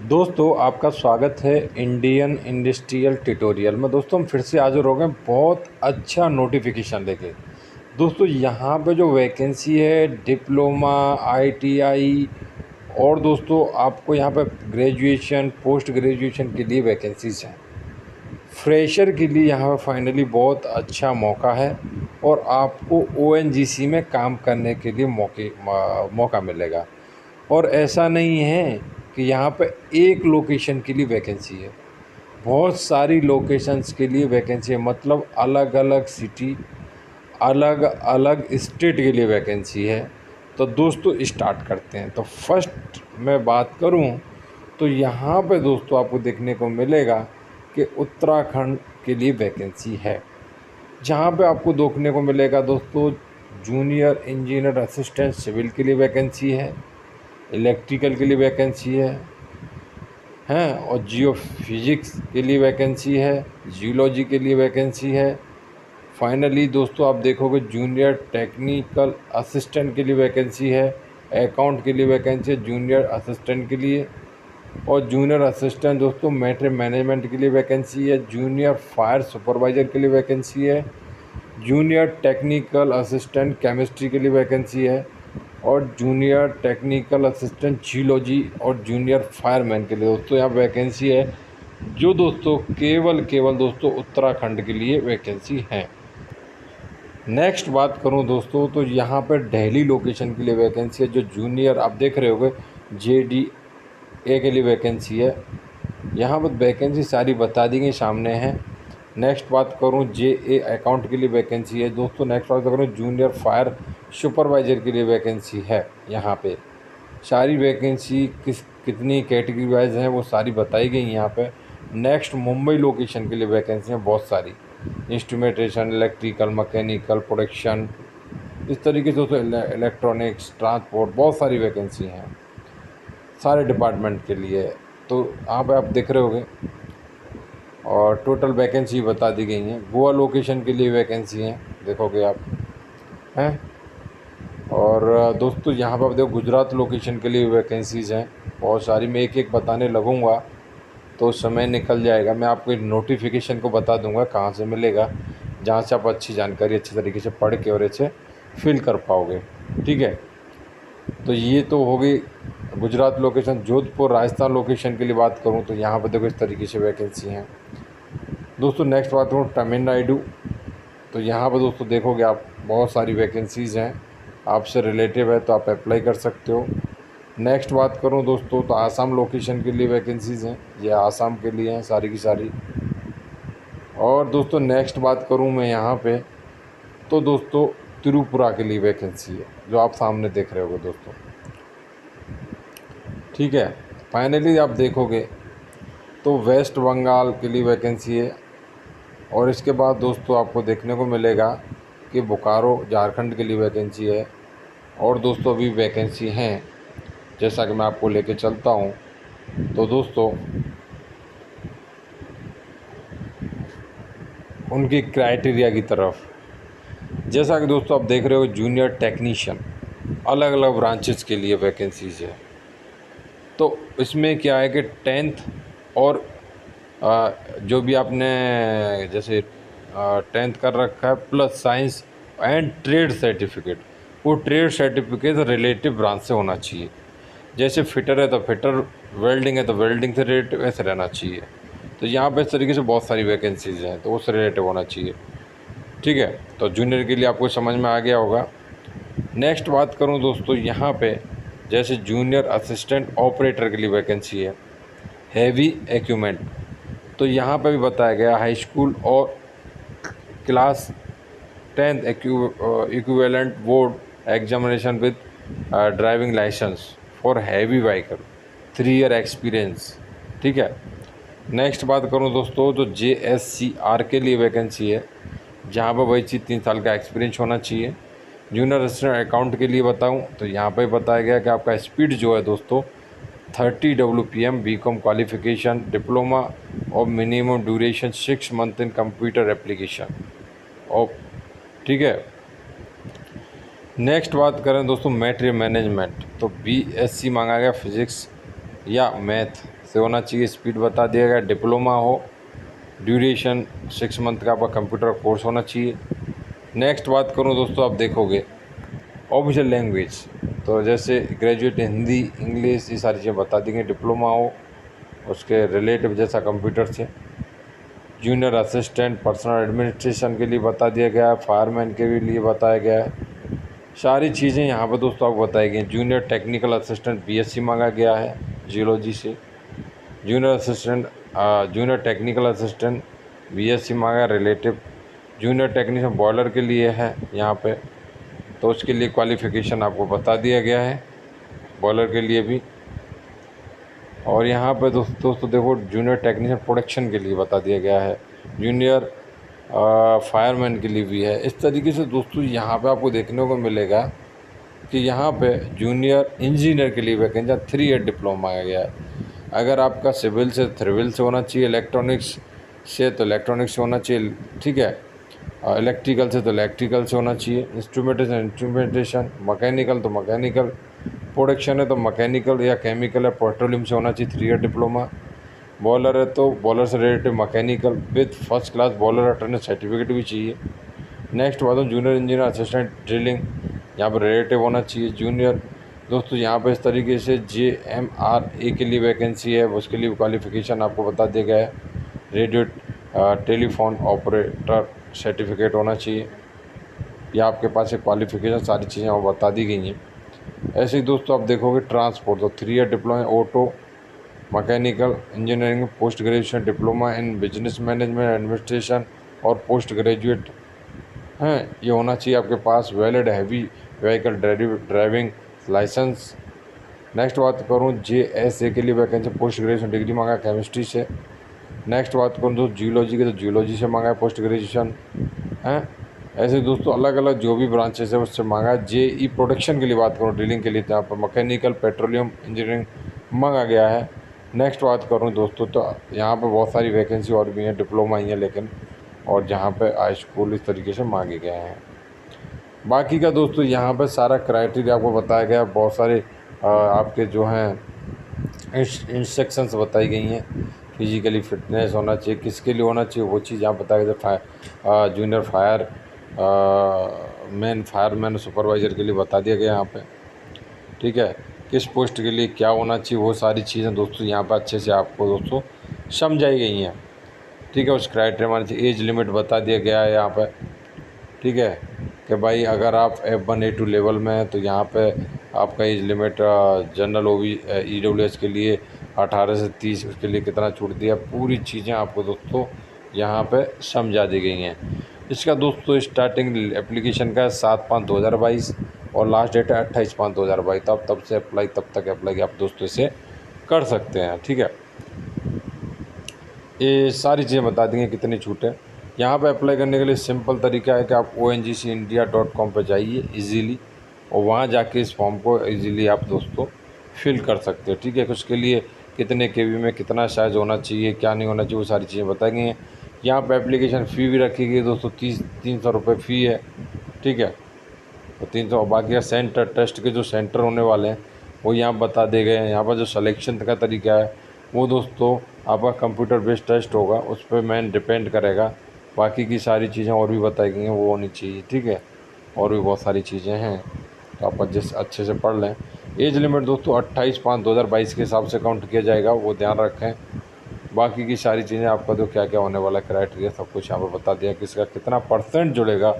दोस्तों आपका स्वागत है इंडियन इंडस्ट्रियल ट्यूटोरियल में। दोस्तों हम फिर से हाजिर हो गए बहुत अच्छा नोटिफिकेशन लेके। दोस्तों यहाँ पे जो वैकेंसी है डिप्लोमा आईटीआई और दोस्तों आपको यहाँ पे ग्रेजुएशन पोस्ट ग्रेजुएशन के लिए वैकेंसीज हैं। फ्रेशर के लिए यहाँ पे फाइनली बहुत अच्छा मौका है और आपको ओएनजीसी में काम करने के लिए मौका मिलेगा। और ऐसा नहीं है कि यहाँ पे एक लोकेशन के लिए वैकेंसी है, बहुत सारी लोकेशंस के लिए वैकेंसी है। मतलब अलग अलग सिटी अलग अलग स्टेट के लिए वैकेंसी है। तो दोस्तों स्टार्ट करते हैं। तो फर्स्ट मैं बात करूं तो यहाँ पे दोस्तों आपको देखने को मिलेगा कि उत्तराखंड के लिए वैकेंसी है, जहाँ पे आपको देखने को मिलेगा दोस्तों जूनियर इंजीनियर असिस्टेंट सिविल के लिए वैकेंसी है, इलेक्ट्रिकल के लिए वैकेंसी है और जियो फिजिक्स के लिए वैकेंसी है, जियोलॉजी के लिए वैकेंसी है। फाइनली दोस्तों आप देखोगे जूनियर टेक्निकल असिस्टेंट के लिए वैकेंसी है, अकाउंट के लिए वैकेंसी है जूनियर असिस्टेंट के लिए, और जूनियर असिस्टेंट दोस्तों मैटर मैनेजमेंट के लिए वैकेंसी है, जूनियर फायर सुपरवाइज़र के लिए वैकेंसी है, जूनियर टेक्निकल असिस्टेंट केमिस्ट्री के लिए वैकेंसी है, और जूनियर टेक्निकल असिस्टेंट जियोलॉजी और जूनियर फायरमैन के लिए दोस्तों यहाँ वैकेंसी है, जो दोस्तों केवल दोस्तों उत्तराखंड के लिए वैकेंसी है। नेक्स्ट बात करूँ दोस्तों तो यहाँ पर दिल्ली लोकेशन के लिए वैकेंसी है, जो जूनियर आप देख रहे होगे JDA के लिए वैकेंसी है। यहाँ पर वैकेंसी सारी बता दी गई सामने है। नेक्स्ट बात करूँ JA अकाउंट के लिए वैकेंसी है दोस्तों। नेक्स्ट बात करूँ जूनियर फायर सुपरवाइज़र के लिए वैकेंसी है। यहाँ पे सारी वैकेंसी कितनी कैटेगरी वाइज हैं वो सारी बताई गई यहाँ पे। नेक्स्ट मुंबई लोकेशन के लिए वैकेंसी हैं बहुत सारी, इंस्ट्रूमेंटेशन इलेक्ट्रिकल मैकेनिकल प्रोडक्शन, इस तरीके से दोस्तों इलेक्ट्रॉनिक्स ट्रांसपोर्ट बहुत सारी वैकेंसी हैं सारे डिपार्टमेंट के लिए। तो यहाँ पे आप देख रहे होंगे और टोटल वैकेंसी बता दी गई हैं। गोवा लोकेशन के लिए वैकेंसी हैं देखोगे आप हैं। और दोस्तों यहाँ पर आप देखो गुजरात लोकेशन के लिए वैकेंसीज़ हैं बहुत सारी। मैं एक एक बताने लगूँगा तो समय निकल जाएगा। मैं आपको एक नोटिफिकेशन को बता दूंगा कहाँ से मिलेगा, जहाँ से आप अच्छी जानकारी अच्छे तरीके से पढ़ के और इसे फिल कर पाओगे। ठीक है, तो ये तो हो गई गुजरात लोकेशन। जोधपुर राजस्थान लोकेशन के लिए बात करूँ तो यहाँ पर देखो इस तरीके से वैकेंसी हैं दोस्तों। नेक्स्ट बात करूँ तमिलनाडु, तो यहाँ पर दोस्तों देखोगे आप बहुत सारी वैकेंसीज़ हैं, आपसे रिलेटिव है तो आप अप्लाई कर सकते हो। नेक्स्ट बात करूँ दोस्तों तो आसाम लोकेशन के लिए वैकेंसीज़ हैं, ये आसाम के लिए हैं सारी की सारी। और दोस्तों नेक्स्ट बात करूँ मैं यहाँ पे तो दोस्तों त्रिपुरा के लिए वैकेंसी है, जो आप सामने देख रहे होगे दोस्तों। ठीक है, फाइनली आप देखोगे तो वेस्ट बंगाल के लिए वैकेंसी है। और इसके बाद दोस्तों आपको देखने को मिलेगा कि बोकारो झारखंड के लिए वैकेंसी है। और दोस्तों अभी वैकेंसी हैं, जैसा कि मैं आपको लेके चलता हूँ तो दोस्तों उनकी क्राइटेरिया की तरफ, जैसा कि दोस्तों आप देख रहे हो जूनियर टेक्नीशियन अलग अलग ब्रांचेस के लिए वैकेंसीज है। तो इसमें क्या है कि 10th और जो भी आपने जैसे 10th कर रखा है plus science and trade certificate, वो ट्रेड सर्टिफिकेट रिलेटिव ब्रांच से होना चाहिए। जैसे फिटर है तो फिटर, वेल्डिंग है तो वेल्डिंग से रिलेटिव ऐसे रहना चाहिए। तो यहाँ पे इस तरीके से बहुत सारी वैकेंसीज़ हैं तो उससे रिलेटिव होना चाहिए। ठीक है, तो जूनियर के लिए आपको समझ में आ गया होगा। नेक्स्ट बात करूँ दोस्तों यहाँ पे जैसे जूनियर असिस्टेंट ऑपरेटर के लिए वैकेंसी है, हैवी इक्विपमेंट। तो यहाँ पे भी बताया गया हाई स्कूल और class 10th equivalent board examination with driving licence for heavy vehicle 3 year experience. ठीक है, नेक्स्ट बात करूँ दोस्तों तो JSCR के लिए वैकेंसी है, जहाँ पर वही चीज़ 3 साल का एक्सपीरियंस होना चाहिए। जूनियर असिस्टेंट अकाउंट के लिए बताऊँ तो यहाँ पर बताया गया कि आपका स्पीड जो है दोस्तों 30 WPM, BCom क्वालिफिकेशन, डिप्लोमा और minimum duration 6 month in computer application. और ठीक है, नेक्स्ट बात करें दोस्तों मैटेरियल मैनेजमेंट, तो BSc मांगा गया फिज़िक्स या मैथ से होना चाहिए, स्पीड बता दिया गया। डिप्लोमा हो, ड्यूरेशन 6 मंथ का आपका कंप्यूटर कोर्स होना चाहिए। नेक्स्ट बात करूँ दोस्तों, आप देखोगे ऑफिशियल लैंग्वेज, तो जैसे ग्रेजुएट हिंदी, इंग्लिश, ये सारी चीज़ें बता दी गई। डिप्लोमा हो उसके रिलेटिव जैसा कंप्यूटर से। जूनियर असिस्टेंट पर्सनल एडमिनिस्ट्रेशन के लिए बता दिया गया है, फायरमैन के भी लिए बताया गया है। सारी चीज़ें यहाँ पर दोस्तों आपको बताई गई। जूनियर टेक्निकल असिस्टेंट बीएससी मांगा गया है जियोलॉजी से। जूनियर टेक्निकल असिस्टेंट बीएससी मांगा रिलेटिव। जूनियर टेक्नीशियन बॉयलर के लिए है यहाँ पे, तो उसके लिए क्वालिफ़िकेशन आपको बता दिया गया है बॉयलर के लिए भी। और यहाँ पे दोस्तों देखो, जूनियर टेक्नीशियन प्रोडक्शन के लिए बता दिया गया है। जूनियर फायरमैन के लिए भी है। इस तरीके से दोस्तों यहाँ पे आपको देखने को मिलेगा कि यहाँ पे जूनियर इंजीनियर के लिए वैकेंसी 3 ईयर डिप्लोमा आया गया है। अगर आपका सिविल से होना चाहिए, इलेक्ट्रॉनिक्स से तो इलेक्ट्रॉनिक्स से होना चाहिए, ठीक है। इलेक्ट्रिकल से तो इलेक्ट्रिकल से होना चाहिए। इंस्ट्रूमेंटेशन, मैकेनिकल तो मैकेनिकल, प्रोडक्शन है तो मैकेनिकल या केमिकल या पेट्रोलियम से होना चाहिए 3 ईयर डिप्लोमा। बॉयलर है तो बॉयलर से related mechanical with first class boiler attendance certificate भी चाहिए। नेक्स्ट बात है जूनियर इंजीनियर असिस्टेंट ड्रिलिंग, यहाँ पर रिलेटिव होना चाहिए। जूनियर दोस्तों यहाँ पर इस तरीके से JMRA के लिए वैकेंसी है, उसके लिए क्वालिफ़िकेशन आपको बता दिया गया है। रेडियो टेलीफोन ऑपरेटर सर्टिफिकेट होना चाहिए, या आपके पास एक क्वालिफ़िकेशन, सारी चीज़ें वो बता दी गई हैं। ऐसे ही दोस्तों आप देखोगे ट्रांसपोर्ट तो 3 year diploma auto mechanical engineering, post graduation diploma in business management administration और पोस्ट ग्रेजुएट हैं, ये होना चाहिए आपके पास। Valid heavy vehicle driving licence. Next बात करूँ JSA के लिए वैकेंसी पोस्ट ग्रेजुएशन डिग्री मांगा केमिस्ट्री से। नेक्स्ट बात करूँ तो जियोलॉजी के तो जियोलॉजी से मांगा है पोस्ट ग्रेजुएशन हैं। ऐसे दोस्तों अलग अलग जो भी ब्रांचेस है उससे मांगा है। JE प्रोडक्शन के लिए बात करूँ ड्रिलिंग के लिए, तो यहाँ पर मैकेनिकल पेट्रोलियम इंजीनियरिंग मांगा गया है। नेक्स्ट बात करूँ दोस्तों तो यहाँ पर बहुत सारी वैकेंसी और भी हैं, डिप्लोमा ही है लेकिन, और जहाँ पर हाई स्कूल इस तरीके से मांगे गए हैं। बाकी का दोस्तों यहाँ पर सारा क्राइटेरिया आपको बताया गया, बहुत सारे आपके जो हैं इंस्ट्रक्शंस बताई गई हैं। फिजिकली फिटनेस होना चाहिए, किसके लिए होना चाहिए वो चीज़ यहाँ बताया गया। जूनियर फायरमैन सुपरवाइज़र के लिए बता दिया गया यहाँ पे, ठीक है। किस पोस्ट के लिए क्या होना चाहिए वो सारी चीज़ें दोस्तों यहाँ पर अच्छे से आपको दोस्तों समझाई गई हैं, ठीक है। उस क्राइटेरिया मानते एज लिमिट बता दिया गया है यहाँ पर, ठीक है, कि भाई अगर आप F1 A2 लेवल में हैं तो यहाँ पे आपका एज लिमिट जनरल EWS के लिए 18 से 30, उसके लिए कितना छूट दिया, पूरी चीज़ें आपको दोस्तों यहाँ पे समझा दी गई हैं। इसका दोस्तों स्टार्टिंग एप्लीकेशन का 7/5/2022 और लास्ट डेट है 28/5/2022। तब से अप्लाई, तब तक अप्लाई आप दोस्तों इसे कर सकते हैं, ठीक है। ये सारी चीज़ें बता देंगे कितनी छूट है। यहाँ पे अप्लाई करने के लिए सिंपल तरीका है कि आप ONGCindia.com पर जाइए इजीली, और वहाँ जाके इस फॉर्म को इजीली आप दोस्तों फिल कर सकते हो, ठीक है। उसके लिए कितने KB में कितना साइज़ होना चाहिए, क्या नहीं होना चाहिए, वो सारी चीज़ें बताई गई हैं। यहाँ पे एप्लीकेशन फ़ी भी रखी गई है दोस्तों, 300 रुपये फ़ी है, ठीक है। तो 300, बाकी का सेंटर, टेस्ट के जो सेंटर होने वाले हैं वो यहाँ बता दिए गए हैं। यहाँ पर जो सिलेक्शन का तरीका है वो दोस्तों आपका कंप्यूटर बेस्ड टेस्ट होगा, उस पर मेन डिपेंड करेगा। बाकी की सारी चीज़ें और भी बताई गई हैं वो होनी चाहिए, ठीक है। और भी बहुत सारी चीज़ें हैं, तो आप जिस अच्छे से पढ़ लें। एज लिमिट दोस्तों 28/5/2022 के हिसाब से काउंट किया जाएगा, वो ध्यान रखें। बाकी की सारी चीज़ें आपका जो क्या क्या होने वाला है, क्राइटेरिया सब कुछ यहाँ पर बता दिया, किसका कितना % जुड़ेगा,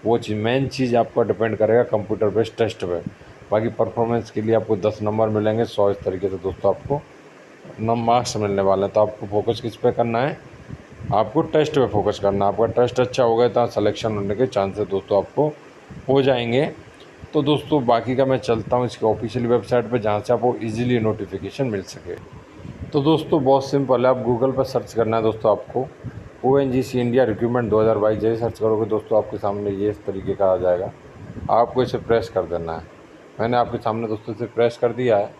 वो चीज़ मेन चीज़ आपका डिपेंड करेगा कंप्यूटर बेस्ड टेस्ट पे। बाकी परफॉर्मेंस के लिए आपको 10 नंबर मिलेंगे 100, इस तरीके से दोस्तों आपको मार्क्स मिलने वाले हैं। तो आपको फोकस किस पे करना है, आपको टेस्ट पे फोकस करना है। आपका टेस्ट अच्छा होगा तो सिलेक्शन होने के चांसेस दोस्तों आपको हो जाएंगे। तो दोस्तों बाकी का मैं चलता हूँ इसकी ऑफिशियल वेबसाइट पे, जहाँ से आपको इजीली नोटिफिकेशन मिल सके। तो दोस्तों बहुत सिंपल है, आप गूगल पर सर्च करना है दोस्तों आपको ONGC इंडिया रिक्रूटमेंट 2022 जैसे सर्च करोगे दोस्तों आपके सामने ये इस तरीके का आ जाएगा। आपको इसे प्रेस कर देना है। मैंने आपके सामने दोस्तों इसे प्रेस कर दिया है,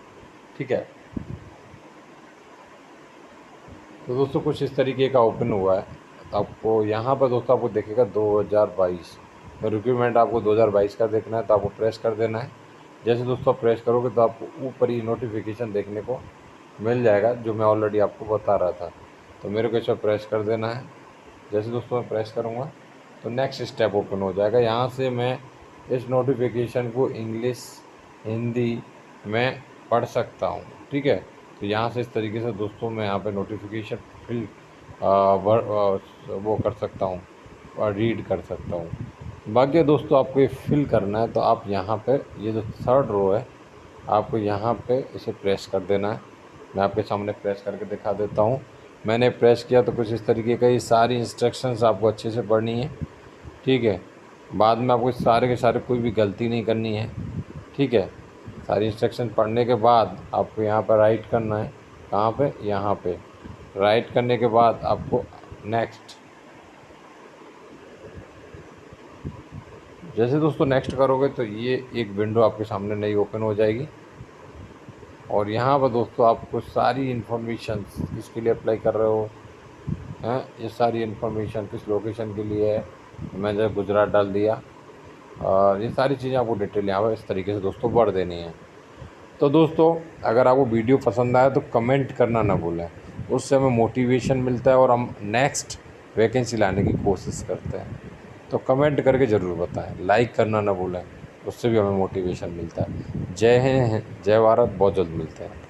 ठीक है। तो दोस्तों कुछ इस तरीके का ओपन हुआ है। तो आपको यहाँ पर दोस्तों आपको देखेगा 2022, तो रिक्रूटमेंट आपको 2022 का देखना है, तो आपको प्रेस कर देना है। जैसे दोस्तों आप प्रेस करोगे तो आपको ऊपर ही नोटिफिकेशन देखने को मिल जाएगा, जो मैं ऑलरेडी आपको बता रहा था। तो मेरे को इस पर प्रेस कर देना है। जैसे दोस्तों मैं प्रेस करूँगा तो नेक्स्ट स्टेप ओपन हो जाएगा। यहाँ से मैं इस नोटिफिकेशन को इंग्लिश, हिंदी में पढ़ सकता हूँ। ठीक है, तो यहाँ से इस तरीके से दोस्तों मैं यहाँ पे नोटिफिकेशन फिल वो कर सकता हूँ और रीड कर सकता हूँ। बाकी दोस्तों आपको ये फिल करना है तो आप यहाँ पे ये जो थर्ड रो है आपको यहाँ पे इसे प्रेस कर देना है। मैं आपके सामने प्रेस करके दिखा देता हूँ। मैंने प्रेस किया तो कुछ इस तरीके का, ये सारी इंस्ट्रक्शंस आपको अच्छे से पढ़नी है। ठीक है, बाद में आपको सारे के सारे कोई भी गलती नहीं करनी है। ठीक है, सारी इंस्ट्रक्शन पढ़ने के बाद आपको यहाँ पर राइट करना है। कहाँ पे? यहाँ पे राइट करने के बाद आपको नेक्स्ट, जैसे दोस्तों नेक्स्ट करोगे तो ये एक विंडो आपके सामने नई ओपन हो जाएगी। और यहाँ पर दोस्तों आपको सारी इन्फॉर्मेशन किसके लिए अप्लाई कर रहे हो हैं, ये सारी इन्फॉर्मेशन किस लोकेशन के लिए है, मैंने गुजरात डाल दिया। और ये सारी चीज़ें आपको डिटेल यहाँ पर इस तरीके से दोस्तों भर देनी है। तो दोस्तों अगर आपको वीडियो पसंद आया तो कमेंट करना ना भूलें, उससे हमें मोटिवेशन मिलता है और हम नेक्स्ट वैकेंसी लाने की कोशिश करते हैं। तो कमेंट करके ज़रूर बताएं, लाइक करना ना भूलें, उससे भी हमें मोटिवेशन मिलता है। जय हिंद, जय भारत, बहुत जल्द मिलते हैं।